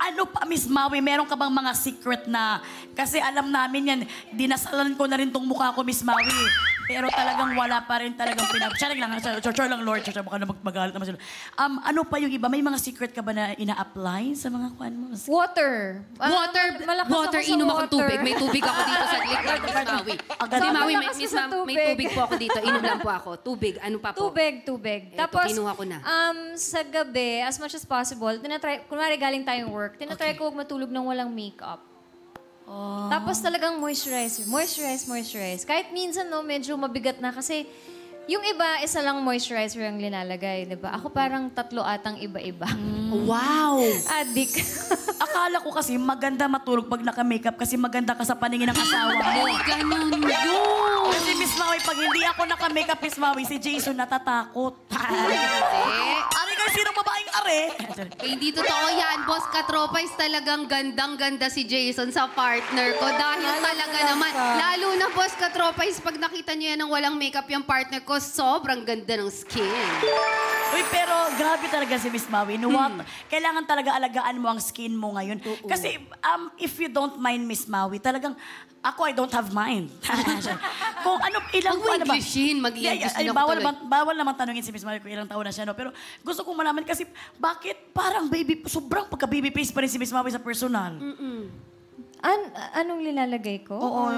Ano pa, Miss Maui, meron ka bang mga secret na... Kasi alam namin yan, dinasalan ko na rin tong mukha ko, Miss Maui. Pero talagang wala pa rin talagang Charing lang, char lang, Lord. Char, baka na magalit naman sila. Ano pa yung iba? May mga secret ka ba na ina-apply sa mga kwan mo? Water. Water, inom akong tubig. May tubig ako dito sa likod, Miss Maui. Miss Maui, may tubig po ako dito. Inom lang po ako. Tubig, ano pa po? Tubig. Eto, Tapos, kinuha ko na. sa gabi, as much as possible, kunwari galing tayong work, tinatry ko huwag matulog ng walang makeup. Tapos talagang moisturize. Kahit minsan, no, medyo mabigat na kasi yung iba, isa lang moisturizer ang linalagay, di ba? Ako parang 3 atang iba-iba. Wow! Addict. Akala ko kasi maganda matulog pag naka-makeup kasi maganda ka sa paningin ng asawa mo. Ganun yun! Kasi Miss Maui, pag hindi ako naka-makeup, Miss Maui, si Jason natatakot. Ari kayo, sinong babaeng are? Hindi totoo yan, boss. Katropais talagang gandang-ganda si Jason sa partner ko. Dahil talaga naman, lalo na boss Katropais, pag nakita niyo yan ng walang makeup yung partner ko, sobrang ganda ng skin. Uy, pero grabe talaga si Miss Maui. Kailangan talaga alagaan mo ang skin mo ngayon. Kasi if you don't mind, Miss Maui, talagang ako, I don't have mind. Kung ano, ilang taon na ba? Mag-i-English din ako tuloy. Bawal naman tanungin si Miss Maui kung ilang taon na siya, no? Pero gusto kong malaman kasi bakit parang sobrang pagka-baby face pa rin si Miss Maui sa personal? Anong linalagay ko? Oo.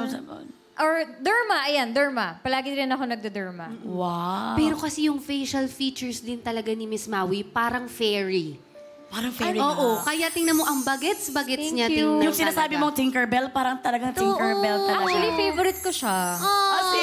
Or derma, ayan, derma. Palagi rin ako nagda-derma. Wow. Pero kasi yung facial features din talaga ni Miss Maui, parang fairy. Parang fairy Oo, kaya tingnan mo ang bagets niya. you. Tingnan Yung sinasabi talaga. mong Tinkerbell, parang talagang Tinkerbell talaga. Actually, favorite ko siya. Kasi,